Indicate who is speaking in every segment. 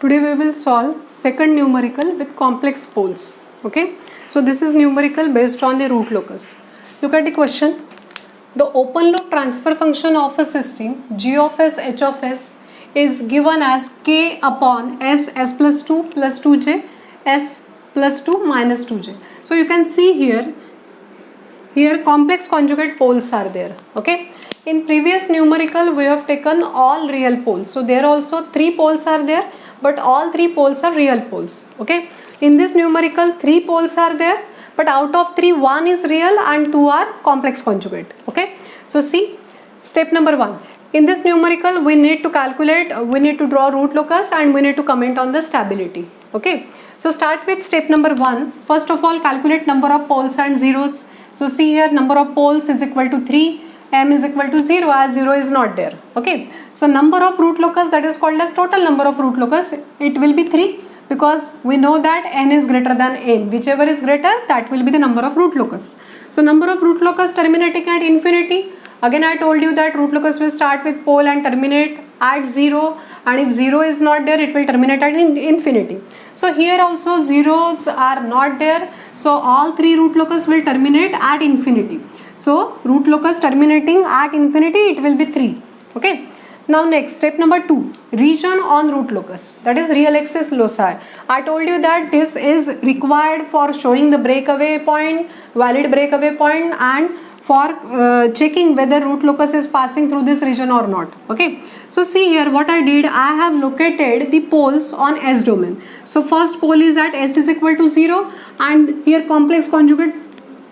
Speaker 1: Today we will solve second numerical with complex poles. Okay, so this is numerical based on the root locus. Look at the question. The open loop transfer function of a system g of s h of s is given as k upon s plus 2 plus 2j s plus 2 minus 2j. So you can see here complex conjugate poles are there. Okay, in previous numerical we have taken all real poles, so there also 3 poles are there, but all 3 poles are real poles. Okay, in this numerical 3 poles are there, but out of 3 1 is real and 2 are complex conjugate. Okay, so see step number 1. In this numerical we need to calculate, we need to draw root locus and we need to comment on the stability. Okay, so start with step number 1. First of all, calculate number of poles and zeros. So see here, number of poles is equal to 3, m is equal to 0 as 0 is not there. Okay, so number of root locus, that is called as total number of root locus, it will be 3 because we know that n is greater than m. Whichever is greater, that will be the number of root locus. So number of root locus terminating at infinity. Again I told you that root locus will start with pole and terminate at 0, and if 0 is not there, it will terminate at infinity. So here also zeros are not there, so all 3 root locus will terminate at infinity. So root locus terminating at infinity, it will be 3. Okay, now next step number 2, region on root locus, that is real axis loci. I told you that this is required for showing the breakaway point, valid breakaway point, and for checking whether root locus is passing through this region or not. Okay, so see here what I did, I have located the poles on S domain. So first pole is at S is equal to 0, and here complex conjugate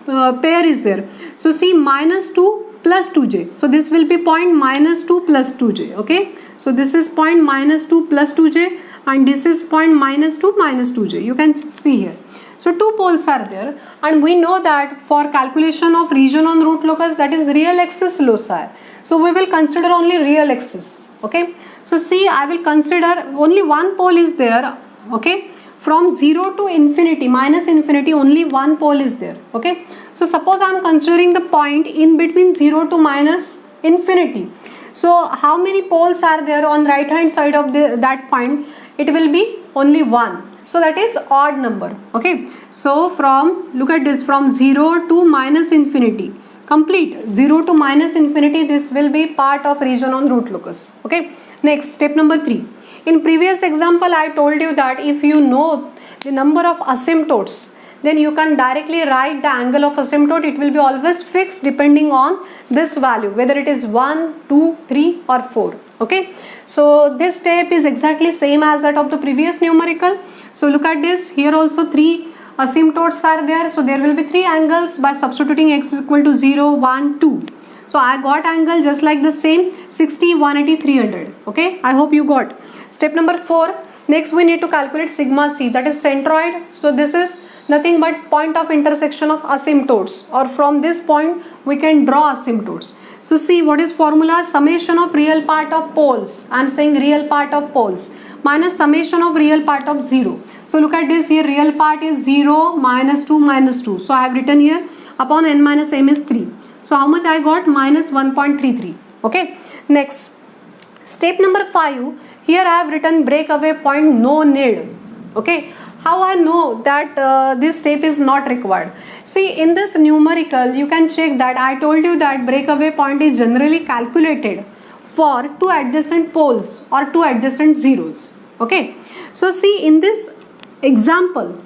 Speaker 1: pair is there. So see minus 2 plus 2j, so this will be point minus 2 plus 2j. Okay, so this is point minus 2 plus 2j and this is point minus 2 minus 2j. You can see here. So 2 poles are there, and we know that for calculation of region on root locus, that is real axis loci. So we will consider only real axis. Okay, so see I will consider only one pole is there. Okay, from 0 to infinity, minus infinity, only one pole is there. Okay, so suppose I am considering the point in between 0 to minus infinity. So how many poles are there on right hand side of that point? It will be only 1. So that is odd number. Okay, so from, look at this, from 0 to minus infinity, complete 0 to minus infinity, this will be part of region on root locus. Okay, next step number 3. In previous example I told you that if you know the number of asymptotes, then you can directly write the angle of asymptote. It will be always fixed depending on this value, whether it is 1, 2, 3 or 4. Okay, so this step is exactly same as that of the previous numerical. So look at this, here also 3 asymptotes are there, so there will be 3 angles by substituting x is equal to 0, 1, 2. So I got angle just like the same, 60, 180, 300. Okay, I hope you got. Step number 4, next we need to calculate sigma c, that is centroid. So this is nothing but point of intersection of asymptotes, or from this point we can draw asymptotes. So see what is formula, summation of real part of poles, I am saying real part of poles, minus summation of real part of 0. So look at this, here real part is 0, minus 2, minus 2. So I have written here upon n minus m is 3. So how much I got? Minus 1.33. Okay, next step number 5, here I have written breakaway point no need. Okay, how I know that this step is not required? See in this numerical you can check that I told you that breakaway point is generally calculated for 2 adjacent poles or 2 adjacent zeros. Okay, so see in this example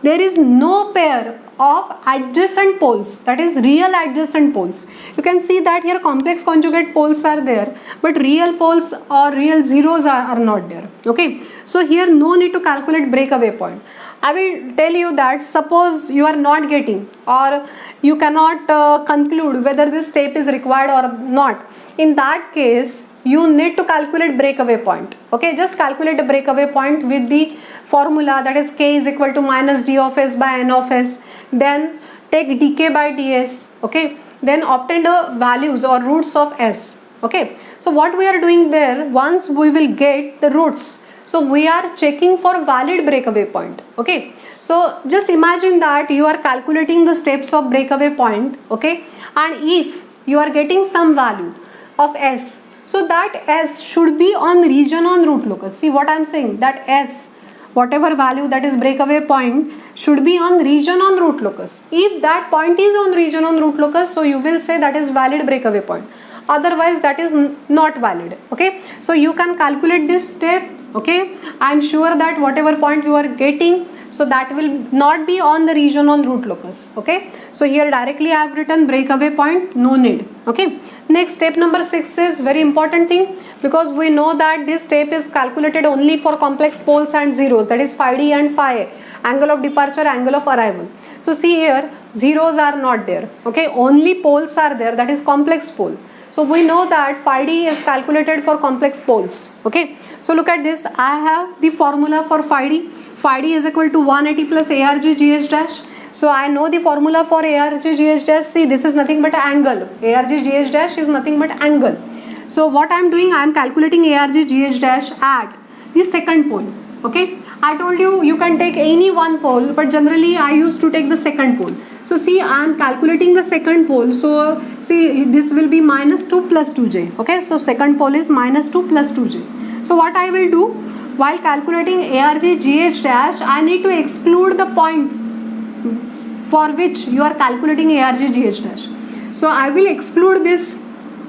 Speaker 1: there is no pair of adjacent poles, that is real adjacent poles. You can see that here complex conjugate poles are there, but real poles or real zeros are not there. Okay, so here no need to calculate breakaway point. I will tell you that suppose you are not getting, or you cannot conclude whether this step is required or not. In that case you need to calculate breakaway point. Okay, just calculate the breakaway point with the formula, that is k is equal to minus d of s by n of s, then take dk by ds. Okay, then obtain the values or roots of s. Okay, so what we are doing there, once we will get the roots, so we are checking for valid breakaway point. Okay, so just imagine that you are calculating the steps of breakaway point. Okay, and if you are getting some value of s, So that S should be on region on root locus. See what I am saying, that S, whatever value that is breakaway point, should be on region on root locus. If that point is on region on root locus, so you will say that is valid breakaway point. Otherwise that is not valid. Okay, so you can calculate this step. Okay, I am sure that whatever point you are getting, so that will not be on the region on root locus. Okay, so here directly I have written breakaway point, no need. Okay, next step number 6 is very important thing, because we know that this step is calculated only for complex poles and zeros, that is phi d and phi a, angle of departure, angle of arrival. So see here, zeros are not there. Okay, only poles are there, that is complex pole. So we know that phi d is calculated for complex poles. Okay, so look at this, I have the formula for phi d. Phi d is equal to 180 plus arg gh dash. So I know the formula for arg gh dash. See, this is nothing but angle. Arg gh dash is nothing but angle. So what I am doing, I am calculating arg gh dash at the second pole. Okay, I told you you can take any one pole, but generally I used to take the second pole. So see, I am calculating the second pole. So see, this will be minus 2 plus 2j. Okay, so second pole is minus 2 plus 2j. So what I will do, while calculating arg gh dash, I need to exclude the point for which you are calculating arg gh dash. So I will exclude this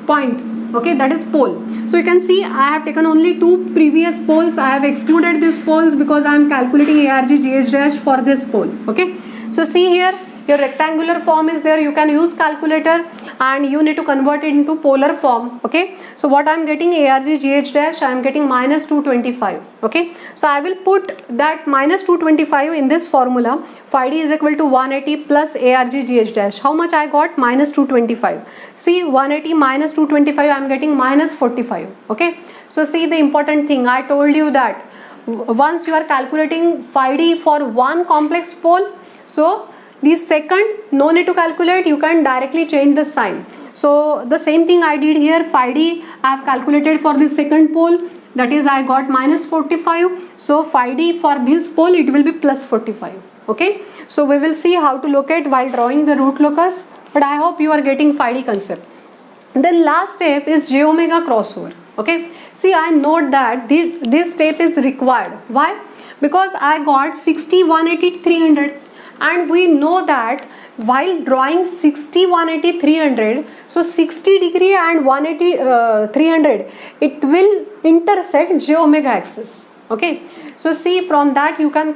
Speaker 1: point. Okay, that is pole. So you can see I have taken only two previous poles. I have excluded these poles because I am calculating arg gh dash for this pole. Okay, so see here, your rectangular form is there, you can use calculator and you need to convert it into polar form. Okay, so what I am getting, arg gh dash, I am getting minus 225. Okay, so I will put that minus 225 in this formula. Phi d is equal to 180 plus arg gh dash. How much I got? Minus 225. See, 180 minus 225, I am getting minus 45. Okay, so see the important thing, I told you that once you are calculating phi d for one complex pole, so the second, no need to calculate, you can directly change the sign. So the same thing I did here, phi d I have calculated for the second pole, that is I got minus 45. So phi d for this pole, it will be plus 45. Okay, so we will see how to locate while drawing the root locus, but I hope you are getting phi d concept. Then last step is j omega crossover. Okay, see, I note that this step is required. Why? Because I got 60, 180, 300. And we know that while drawing 60, 180, 300, so 60 degree and 180, 300, it will intersect j omega axis. Okay, so see, from that you can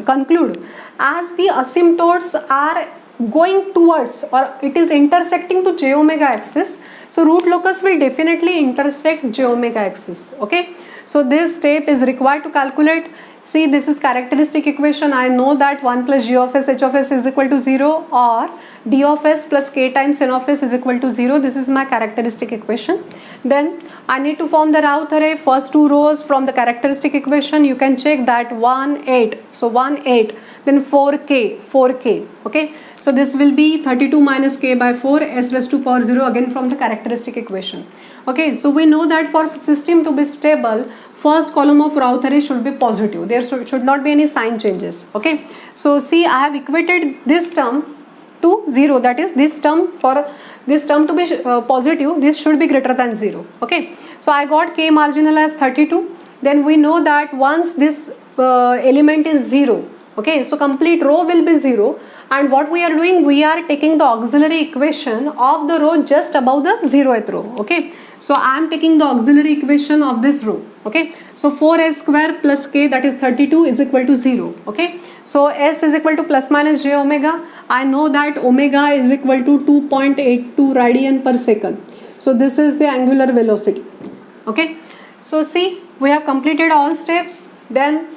Speaker 1: conclude, as the asymptotes are going towards, or it is intersecting to j omega axis, so root locus will definitely intersect j omega axis. Okay, so this step is required to calculate. See, this is characteristic equation. I know that 1 plus g of s h of s is equal to 0, or d of s plus k times n of s is equal to 0. This is my characteristic equation. Then I need to form the Routh array. First two rows from the characteristic equation, you can check that 1, 8. So 1, 8. Then 4k, 4k. Okay. So this will be 32 minus k by 4 s raised to power 0, again from the characteristic equation. Okay. So we know that for system to be stable, first column of Routh array should be positive. There should not be any sign changes. Okay. So see, I have equated this term to 0. That is, this term, for this term to be positive, this should be greater than 0. Okay. So I got k marginal as 32. Then we know that once this element is 0, okay, so complete row will be 0. And what we are doing, we are taking the auxiliary equation of the row just above the 0th row. Okay. So I am taking the auxiliary equation of this row. Okay. So 4s square plus k, that is 32, is equal to 0. Okay. So s is equal to plus minus j omega. I know that omega is equal to 2.82 radian per second. So this is the angular velocity. Okay. So see, we have completed all steps. Then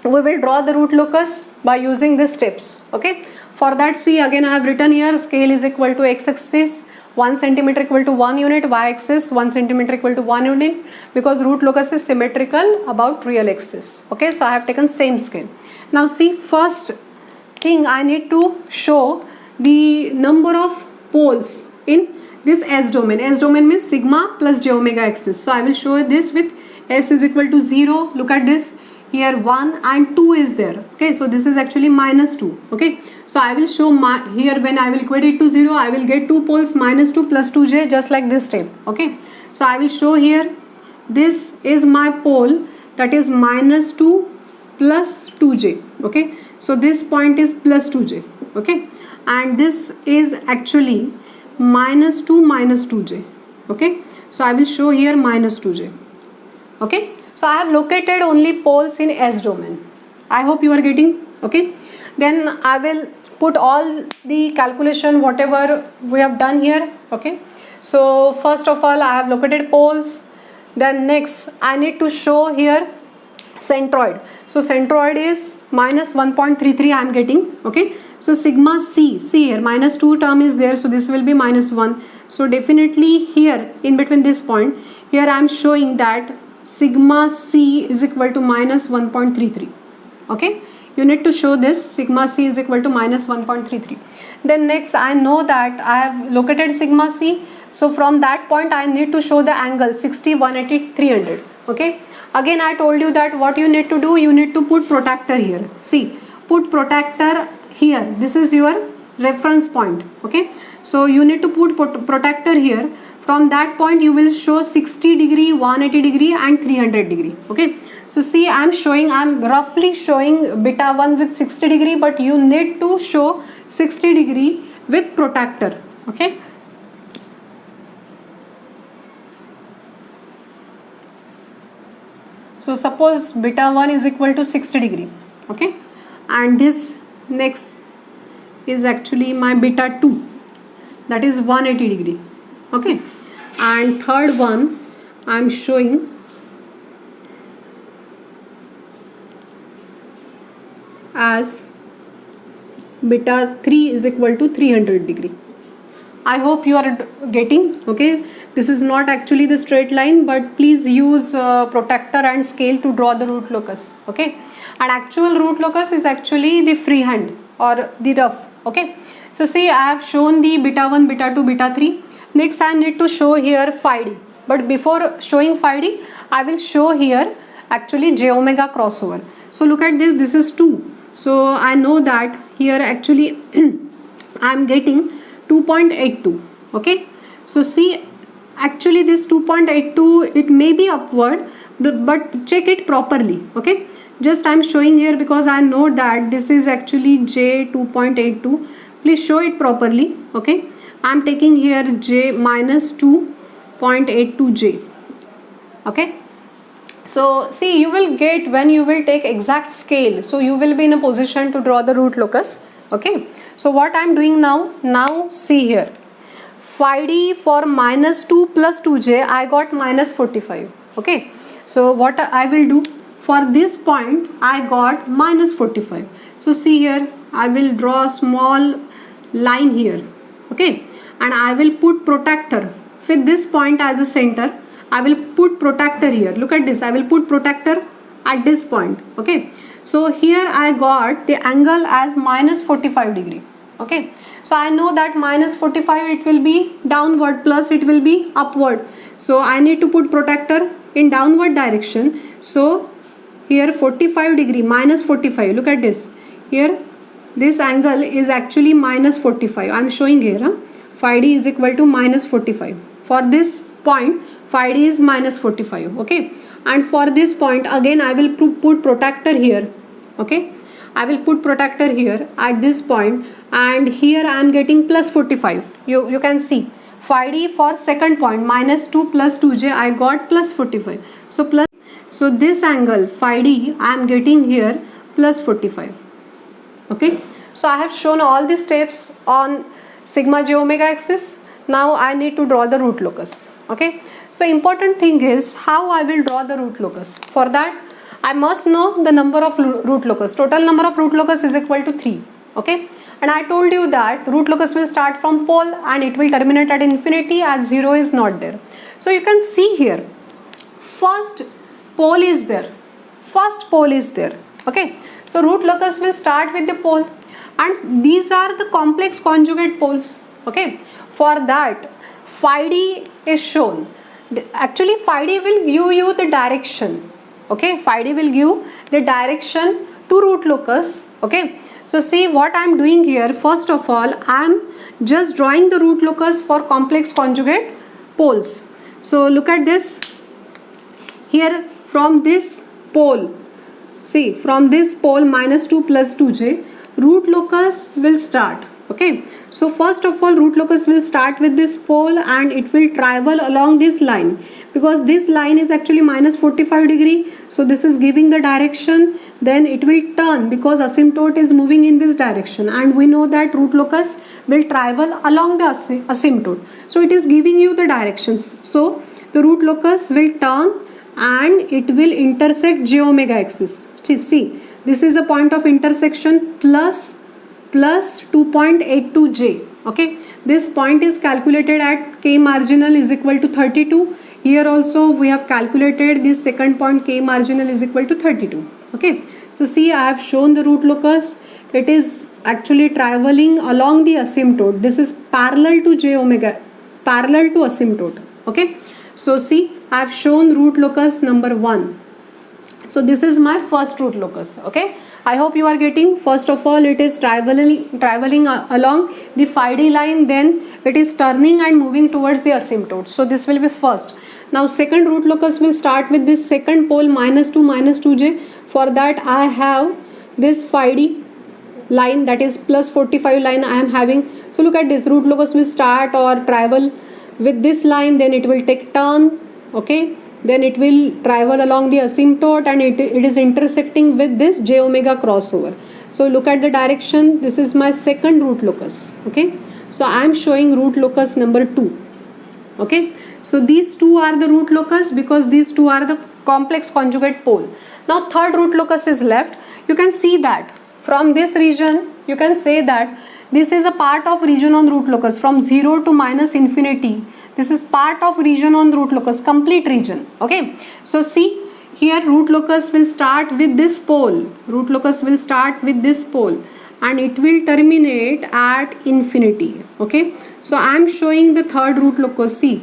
Speaker 1: we will draw the root locus by using these steps. Okay. For that, see, again I have written here, scale is equal to x-axis 1 centimeter equal to 1 unit, y-axis 1 centimeter equal to 1 unit, because root locus is symmetrical about real axis. Okay, so I have taken same scale. Now see, first thing I need to show the number of poles in this S domain. S domain means sigma plus j omega axis. So I will show this with S is equal to 0. Look at this. Here 1 and 2 is there. Okay, so this is actually minus 2. Okay, so I will show here when I will equate it to 0, I will get 2 poles minus 2 plus 2j, just like this step. Okay, So I will show here, this is my pole, that is minus 2 plus 2j. Okay, so this point is plus 2j. Okay, and this is actually minus 2 minus 2j. Okay, so I will show here minus 2j. Okay, so I have located only poles in S domain. I hope you are getting. Okay, then I will put all the calculation whatever we have done here. Okay, so first of all I have located poles. Then next I need to show here centroid. So centroid is minus 1.33 I am getting. Okay, so sigma c, see here minus 2 term is there, so this will be minus 1. So definitely here in between this point, here I am showing that sigma c is equal to minus 1.33. Okay, you need to show this sigma c is equal to minus 1.33. Then next I know that I have located sigma c, so from that point I need to show the angle 60, 180, 300. Okay, again I told you that what you need to do, you need to put protractor here. See, put protractor here, this is your reference point. Okay, so you need to put protractor here. From that point you will show 60 degree, 180 degree and 300 degree. Okay, so see I am roughly showing beta 1 with 60 degree, but you need to show 60 degree with protractor. Okay, so suppose beta 1 is equal to 60 degree. Okay, and this next is actually my beta 2, that is 180 degree. Okay, and third one I am showing as beta 3 is equal to 300 degree. I hope you are getting. Okay, this is not actually the straight line, but please use protractor and scale to draw the root locus. Okay, and actual root locus is actually the freehand or the rough. Okay, so see I have shown the beta 1, beta 2, beta 3. Next I need to show here phi d, but before showing phi d I will show here actually j omega crossover. So look at this, this is 2. So I know that here actually I am getting 2.82. Okay, so see actually this 2.82 it may be upward, but check it properly. Okay, just I am showing here because I know that this is actually j 2.82. Please show it properly. Okay, I am taking here j minus 2.82j. Okay, so see you will get when you will take exact scale, so you will be in a position to draw the root locus. Okay, so what I am doing now see here phi d for minus 2 plus 2j I got minus 45. Okay, so what I will do, for this point I got minus 45. So see here I will draw a small line here. Okay, and I will put protractor with this point as a center. I will put protractor here. Look at this, I will put protractor at this point. Okay, so here I got the angle as minus 45 degree. Okay, so I know that minus 45 it will be downward, plus it will be upward. So I need to put protractor in downward direction. So here 45 degree minus 45. Look at this. Here this angle is actually minus 45. I am showing here phi d is equal to minus 45. For this point phi d is minus 45. Okay, and for this point again I will put protractor here. Okay, I will put protractor here at this point, and here I am getting plus 45. You can see phi d for second point minus 2 plus 2j I got plus 45. So this angle phi d I am getting here plus 45. Okay, so I have shown all the steps on sigma j omega axis. Now I need to draw the root locus. Okay, so important thing is how I will draw the root locus. For that I must know the number of root locus. Total number of root locus is equal to 3. Okay, and I told you that root locus will start from pole and it will terminate at infinity as 0 is not there. So you can see here first pole is there. Okay, so root locus will start with the pole, and these are the complex conjugate poles. Okay, for that phi d is shown. Actually phi d will give you the direction. Okay, phi d will give the direction to root locus. Okay, so see what I am doing here. First of all I am just drawing the root locus for complex conjugate poles. So look at this. Here from this pole, see, from this pole -2 plus 2j, root locus will start. Okay, so first of all, root locus will start with this pole and it will travel along this line, because this line is actually -45 degree. So this is giving the direction. Then it will turn because asymptote is moving in this direction, and we know that root locus will travel along the asymptote. So it is giving you the directions. So the root locus will turn and it will intersect j omega axis. See, this is a point of intersection plus 2.82j. Okay, this point is calculated at k marginal is equal to 32. Here also we have calculated this second point, k marginal is equal to 32. Okay, so see, I have shown the root locus. It is actually traveling along the asymptote. This is parallel to j omega, parallel to asymptote. Okay, so see, I have shown root locus number 1. So this is my first root locus. Okay, I hope you are getting. First of all, it is traveling along the phi d line, then it is turning and moving towards the asymptote. So this will be first. Now second root locus will start with this second pole -2 -2j. For that I have this phi d line, that is plus 45 line I am having. So look at this, root locus will start or travel with this line, then it will take turn. Okay, then it will travel along the asymptote and it is intersecting with this j omega crossover. So look at the direction. This is my second root locus. Okay, so I am showing root locus number 2. Okay, so these two are the root locus because these two are the complex conjugate pole. Now third root locus is left. You can see that from this region, you can say that this is a part of region on root locus from 0 to -infinity. This is part of region on root locus, complete region. Okay, so see, here root locus will start with this pole. Root locus will start with this pole and it will terminate at infinity. Okay, so I am showing the third root locus. See,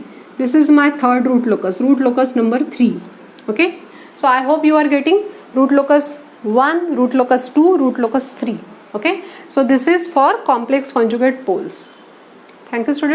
Speaker 1: this is my third root locus number 3. Okay, so I hope you are getting root locus 1, root locus 2, root locus 3. Okay, so this is for complex conjugate poles. Thank you, students.